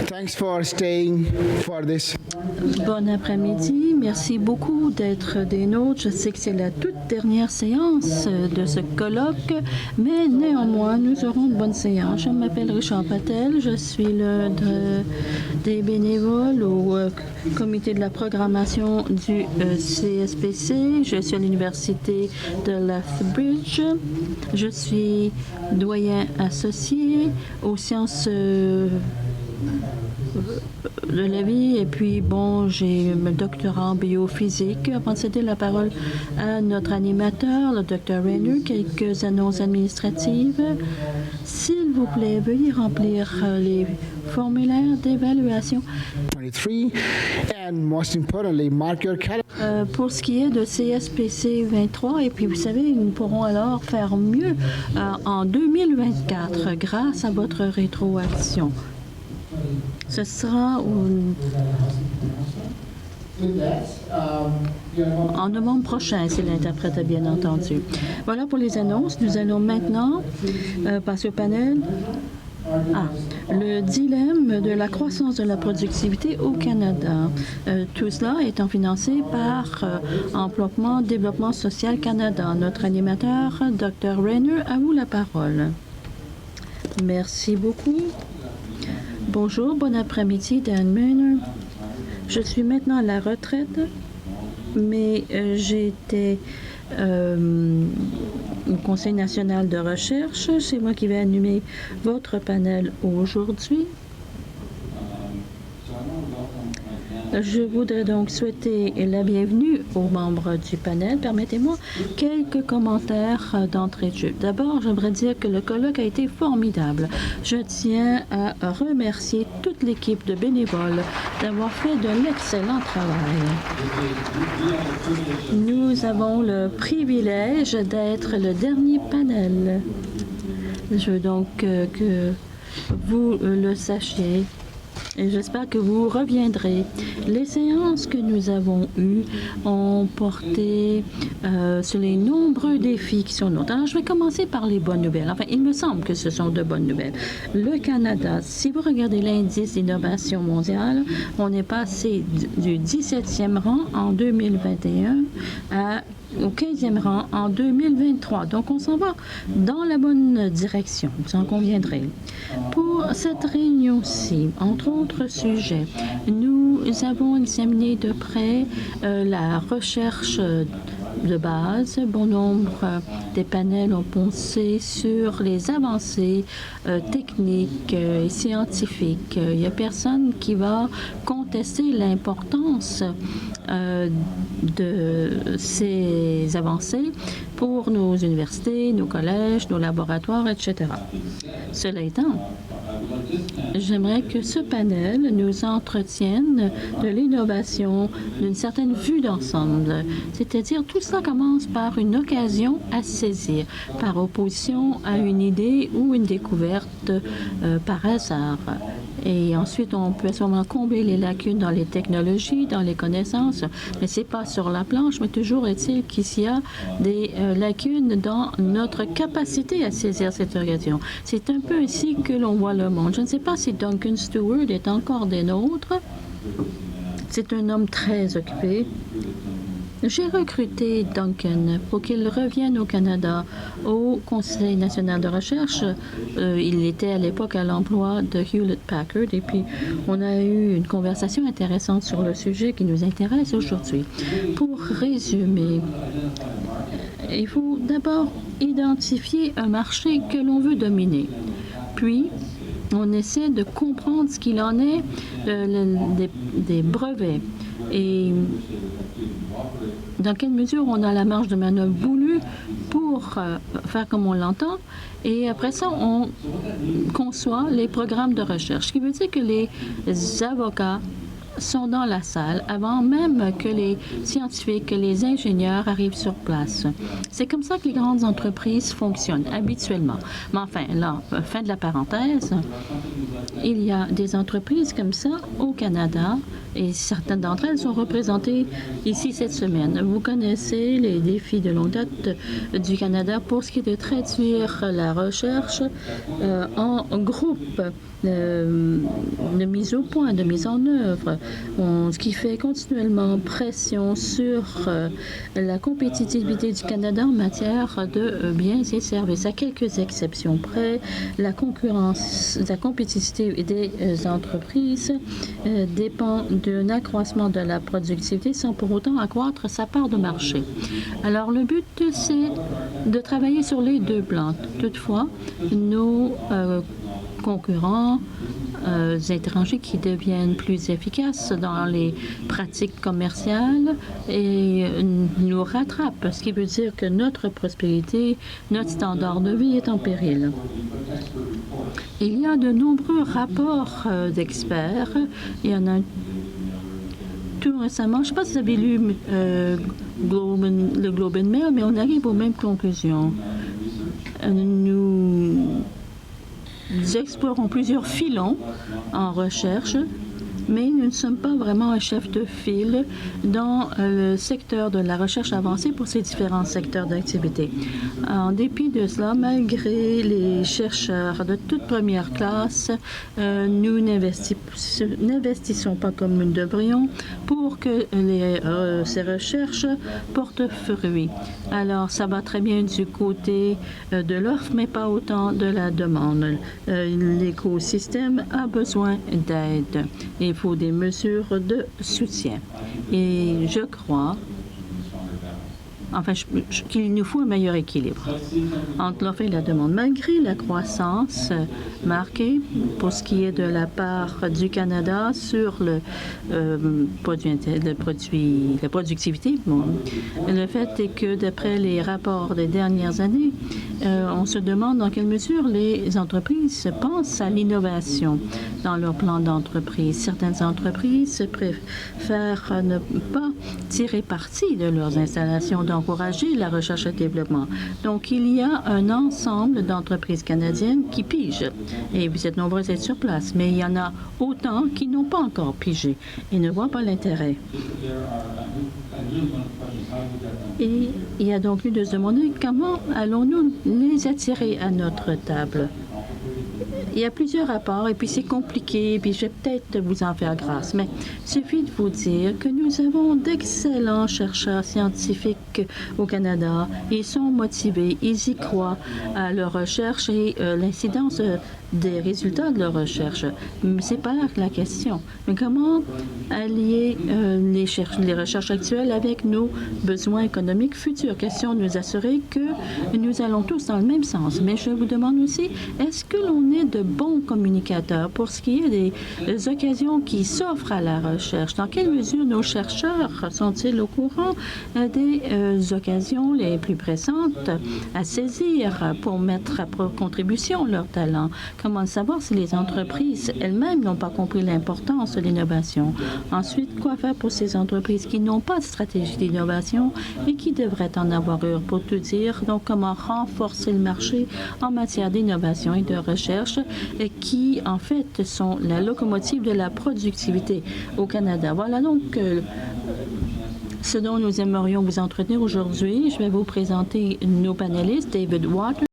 Thanks for staying for this. Bon après-midi. Merci beaucoup d'être des nôtres. Je sais que c'est la toute dernière séance de ce colloque, mais néanmoins, nous aurons de bonnes séances. Je m'appelle Richard Patel. Je suis l'un des bénévoles au comité de la programmation du CSPC. Je suis à l'université de Lethbridge. Je suis doyen associé aux sciences de la vie, et puis bon, j'ai un doctorat en biophysique. Avant de céder la parole à notre animateur, le Dr. Rayner, quelques annonces administratives. S'il vous plaît, veuillez remplir les formulaires d'évaluation. 23, and most importantly, mark your calendar. Pour ce qui est de CSPC 23, et puis vous savez, nous pourrons alors faire mieux en 2024 grâce à votre rétroaction. Ce sera en novembre prochain, si l'interprète a bien entendu. Voilà pour les annonces. Nous allons maintenant passer au panel. Le dilemme de la croissance de la productivité au Canada. Tout cela étant financé par Emploi Développement Social Canada. Notre animateur, Dr. Rayner, à vous la parole. Merci beaucoup. Bonjour, bon après-midi, Dan Rayner. Je suis maintenant à la retraite, mais j'étais au Conseil national de recherche. C'est moi qui vais animer votre panel aujourd'hui. Je voudrais donc souhaiter la bienvenue aux membres du panel. Permettez-moi quelques commentaires d'entrée de jeu. D'abord, j'aimerais dire que le colloque a été formidable. Je tiens à remercier toute l'équipe de bénévoles d'avoir fait de l'excellent travail. Nous avons le privilège d'être le dernier panel. Je veux donc que vous le sachiez. Et j'espère que vous reviendrez. Les séances que nous avons eues ont porté sur les nombreux défis qui sont nôtres. Alors, je vais commencer par les bonnes nouvelles. Enfin, il me semble que ce sont de bonnes nouvelles. Le Canada, si vous regardez l'indice d'innovation mondiale, on est passé du 17e rang en 2021 au 15e rang en 2023. Donc, on s'en va dans la bonne direction, vous en conviendrez. Pour cette réunion-ci, entre autres sujets, nous avons examiné de près la recherche de base. Bon nombre des panels ont pensé sur les avancées techniques et scientifiques. Il n'y a personne qui va contester l'importance de ces avancées pour nos universités, nos collèges, nos laboratoires, etc. Cela étant, j'aimerais que ce panel nous entretienne de l'innovation, d'une certaine vue d'ensemble. C'est-à-dire, tout cela commence par une occasion à saisir, par opposition à une idée ou une découverte par hasard. Et ensuite, on peut à ce moment combler les lacunes dans les technologies, dans les connaissances, mais c'est pas sur la planche, mais toujours est-il qu'il y a des lacunes dans notre capacité à saisir cette occasion. C'est un peu ainsi que l'on voit le monde. Je ne sais pas si Duncan Stewart est encore des nôtres. C'est un homme très occupé. J'ai recruté Duncan pour qu'il revienne au Canada au Conseil national de recherche. Il était à l'époque à l'emploi de Hewlett-Packard et puis on a eu une conversation intéressante sur le sujet qui nous intéresse aujourd'hui. Pour résumer, il faut d'abord identifier un marché que l'on veut dominer. Puis, on essaie de comprendre ce qu'il en est des brevets et dans quelle mesure on a la marge de manœuvre voulue pour faire comme on l'entend. Et après ça, on conçoit les programmes de recherche, ce qui veut dire que les avocats sont dans la salle avant même que les scientifiques, que les ingénieurs arrivent sur place. C'est comme ça que les grandes entreprises fonctionnent habituellement. Mais enfin, là, fin de la parenthèse, il y a des entreprises comme ça au Canada et certaines d'entre elles sont représentées ici cette semaine. Vous connaissez les défis de longue date du Canada pour ce qui est de traduire la recherche en groupe de mise au point, de mise en œuvre, ce qui fait continuellement pression sur la compétitivité du Canada en matière de biens et services. À quelques exceptions près, la concurrence, la compétitivité des entreprises dépend d'un accroissement de la productivité sans pour autant accroître sa part de marché. Alors le but, c'est de travailler sur les deux plans. Toutefois, nos concurrents étrangers qui deviennent plus efficaces dans les pratiques commerciales et nous rattrapent, ce qui veut dire que notre prospérité, notre standard de vie est en péril. Il y a de nombreux rapports d'experts. Il y en a tout récemment. Je ne sais pas si vous avez lu le Globe and Mail, mais on arrive aux mêmes conclusions. Nous explorons plusieurs filons en recherche, mais nous ne sommes pas vraiment un chef de file dans le secteur de la recherche avancée pour ces différents secteurs d'activité. En dépit de cela, malgré les chercheurs de toute première classe, nous n'investissons pas comme nous devrions pour que ces recherches portent fruit. Alors, ça va très bien du côté de l'offre, mais pas autant de la demande. L'écosystème a besoin d'aide. Il faut des mesures de soutien. Et je crois, qu'il nous faut un meilleur équilibre entre l'offre et la demande. Malgré la croissance marquée pour ce qui est de la part du Canada sur la productivité, le fait est que d'après les rapports des dernières années, on se demande dans quelle mesure les entreprises pensent à l'innovation dans leur plan d'entreprise. Certaines entreprises préfèrent ne pas tirer parti de leurs installations, d'encourager la recherche et le développement. Donc, il y a un ensemble d'entreprises canadiennes qui pigent. Et vous êtes nombreux à être sur place, mais il y en a autant qui n'ont pas encore pigé et ne voient pas l'intérêt. Et il y a donc lieu de se demander comment allons-nous les attirer à notre table. Il y a plusieurs rapports et puis c'est compliqué et puis je vais peut-être vous en faire grâce, mais il suffit de vous dire que nous avons d'excellents chercheurs scientifiques au Canada. Ils sont motivés, ils y croient à leur recherche et l'incidence des résultats de leur recherche. Mais c'est pas là la question. Mais comment allier les recherches actuelles avec nos besoins économiques futurs? Question de nous assurer que nous allons tous dans le même sens. Mais je vous demande aussi, est-ce que l'on est de bons communicateurs pour ce qui est des occasions qui s'offrent à la recherche? Dans quelle mesure nos chercheurs sont-ils au courant des occasions les plus pressantes à saisir pour mettre à contribution leur talent? Comment savoir si les entreprises elles-mêmes n'ont pas compris l'importance de l'innovation? Ensuite, quoi faire pour ces entreprises qui n'ont pas de stratégie d'innovation et qui devraient en avoir une pour tout dire? Donc, comment renforcer le marché en matière d'innovation et de recherche qui, en fait, sont la locomotive de la productivité au Canada. Voilà donc ce dont nous aimerions vous entretenir aujourd'hui. Je vais vous présenter nos panélistes. David Waters,